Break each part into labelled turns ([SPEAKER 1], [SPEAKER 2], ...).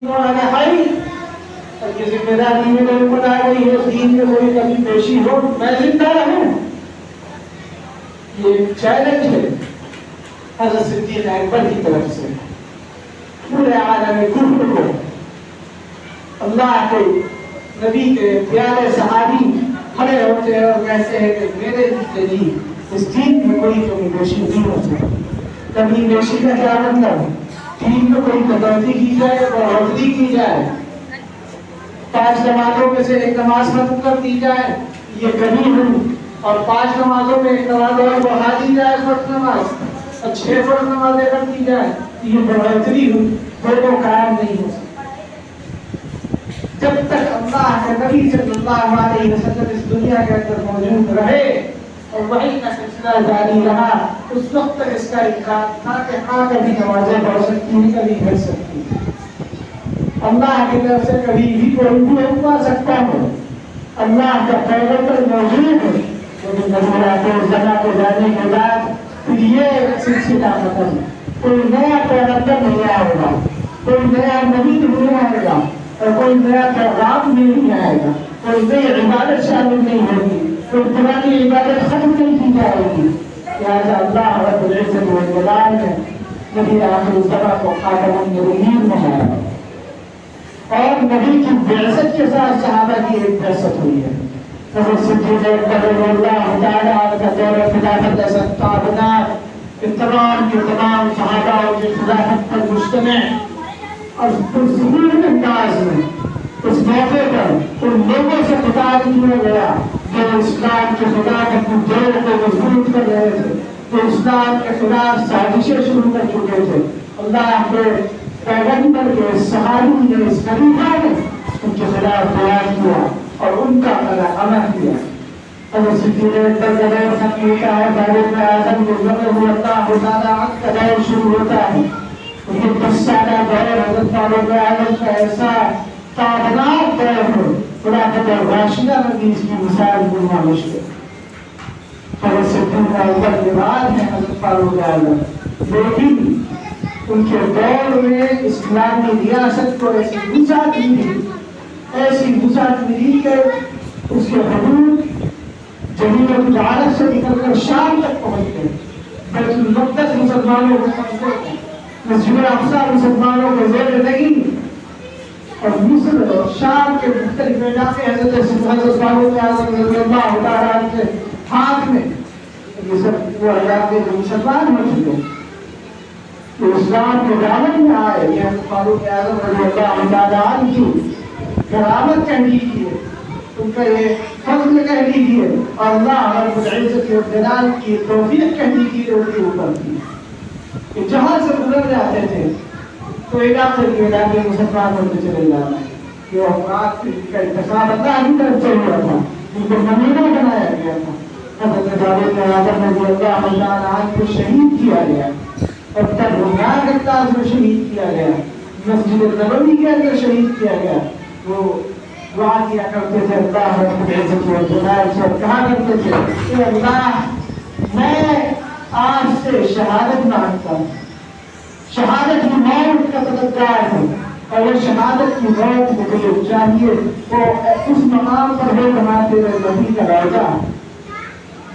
[SPEAKER 1] یہ ذمہ داری میرے اوپر آ گئی ہے، دین میں کوئی کمی پیشی ہو میں زندہ رہوں، یہ چیلنج ہے حضرت صدیق اکبر کی طرف سے پورے عالم کفر کو۔ اللہ کے نبی کے پیارے صحابی کھڑے ہوتے ہیں اور کہتے ہیں کہ میرے جی اس دین میں کوئی کمی پیشی نہیں ہو سکتی۔ کمی پیشی کا کیا مطلب؟ دین میں کوئی کٹوتی کی جائے اور بڑھوتری کی جائے، 5 نمازوں میں سے ایک نماز ختم کر دی جائے یہ کمی ہوئی، اور 5 نمازوں میں ایک نماز اور بڑھا دی جائے فرض نماز، اور 6 فرض نمازیں کر دی جائے یہ بڑھوتری ہوئی، دونوں قائم نہیں ہو سکتی۔ جب تک اللہ کے نبی صلی اللہ علیہ وسلم اس دنیا کے اندر موجود رہے اور وحی کا سلسلہ جاری رہا، اس وقت تک اس کا امکان تھا کہ ہاں کبھی نمازیں پڑھ سکتی ہیں، کبھی پڑھ سکتی ہیں، اللہ کی طرف سے کبھی بھی کوئی بھی حکم آ سکتا ہے، اللہ کا پیغمبر موجود ہے، لیکن نبوت اور زنا کو جانے کے بعد پھر یہ سلسلہ ختم، کوئی نیا پیغمبر نہیں آئے گا، کوئی نیا نبی نہیں آئے گا، اور کوئی نیا پیغام نہیں آئے گا، کوئی نئی عبادت شامل نہیں ہوگی، کوئی پرانی عبادت ختم نہیں کی جائے گی۔ لہٰذا اللہ رب العزت والجلال نے نبی آخر الزمان کو خاتم النبیین بنایا، اور نبی کی بعثت کے ساتھ صحابہ کی ایک بعثت ہوئی ہے۔ حضرت صدیق اکبر رضی اللہ تعالیٰ عنہ کا دور خلافت ایسا تابناک کہ تمام کے تمام صحابہ کی خلافت پر مجتمع، اور پرسکون انداز میں اس موقع پر ان لوگوں سے خطاب کیا گیا جو اسلام کے خلاف اپنی جوڑ کو مضبوط کر رہے تھے، جو اسلام کے خلاف سازشیں شروع کر چکے تھے۔ اللہ کے پیغمبر کے صحابی نے، اس خلیفہ نے ان کے خلاف بیان کیا اور ان کا امر کیا۔ حضرت صدیق اکبر کا دور ختم ہوتا ہے، فاروق اعظم رضی اللہ تعالیٰ عنہ کا دور شروع ہوتا ہے۔ یہ 10 سالہ دور حضرت فاروق اعظم کا ایسا تابناک دور ہے، خلافت راشدہ میں بھی اس کی مثال ملنا مشکل۔ حضرت صدیق اکبر کے بعد ہے حضرت فاروق اعظم، لیکن ان کے دور میں اسلامی ریاست کو ایسی وسعت ملی کہ اس کے حدود جزیرۃ العرب سے نکل کر شام تک پہنچ گئے، بیت المقدس مسلمانوں کو منظور ہے، مسجد اقصی مسلمانوں کو زیر نہیں، اور مصر اور شام کے مختلف علاقے حضرت فاروق اعظم رضی اللہ تعالیٰ عنہ کے ہاتھ میں، یہ سب وہ علاقے جو مسلمان ہو چکے تو اسلام کے دامن میں آئے۔ یہ فاروق اعظم رضی اللہ تعالیٰ عنہ کی کرامت کہہ لیجیے، ان کا یہ فضل کہہ لیجیے، اور اللہ رب العزت والجلال کی توفیق کہہ لیجیے ان کے اوپر کی، کہ جہاں سے گزر جاتے تھے تو علاقے کے علاقے مسلمان ہوتے چلے جانا ہے، جو افراد کا انتخاب اللہ کی طرف سے ہوا تھا، ان کو نمونہ بنایا گیا تھا۔ حضرت فاروق اعظم رضی اللہ تعالیٰ عنہ کو شہید کیا گیا، اور تبرناک انداز میں شہید کیا گیا، مسجد نبوی کے اندر شہید کیا گیا۔ وہ دعا کیا کرتے تھے اللہ رب العزت والجلال سے، کہا کرتے تھے کہ اللہ میں آج سے شہادت مانگتا ہوں، شہادت کی موت کا طلبگار ہوں، اور وہ شہادت کی موت مجھے چاہیے وہ اس مقام پر ہو جہاں تیرے نبی کا روضہ،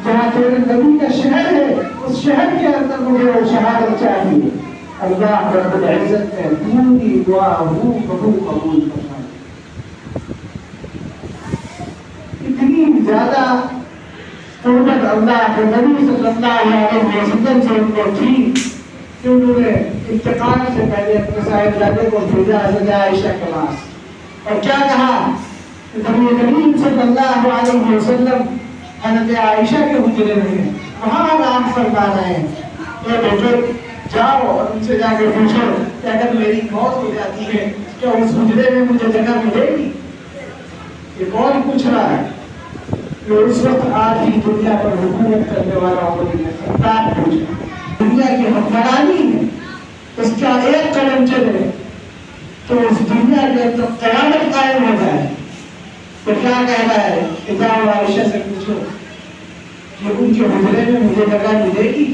[SPEAKER 1] جہاں تیرے نبی کا شہر ہے، اس شہر کے اندر مجھے وہ شہادت چاہیے۔ اللہ رب العزت نے پوری دعا روح قبول فرمائی۔ اتنی زیادہ قربت اللہ کے نبی صلی اللہ علیہ وسلم سے ان کو تھی کہ انہوں نے انتقال سے پہلے اپنے صاحبزادے کو بھیجا حضرت عائشہ کے پاس، اور کیا کہا کہ نبی کریم صلی اللہ علیہ وسلم حضرت عائشہ کے حجرے میں ہیں، وہاں آرام فرما رہے ہیں، اے بیٹے جاؤ اور ان سے جا کے پوچھو کہ اگر میری موت ہو جاتی ہے کیا اس حجرے میں مجھے جگہ ملے گی؟ یہ کون پوچھ رہا ہے؟ کہ اس وقت آج ہی دنیا پر حکومت کرنے والا عمر بن خطاب پوچھ رہا ہے، دنیا کی حکمرانی ہے، اس کا ایک قدم چلے تو اس دنیا کے اندر قیامت قائم ہو جائے، تو کیا کہہ رہا ہے کہ جاؤ عائشہ سے پوچھو کہ ان کے حجرے میں مجھے جگہ ملے گی؟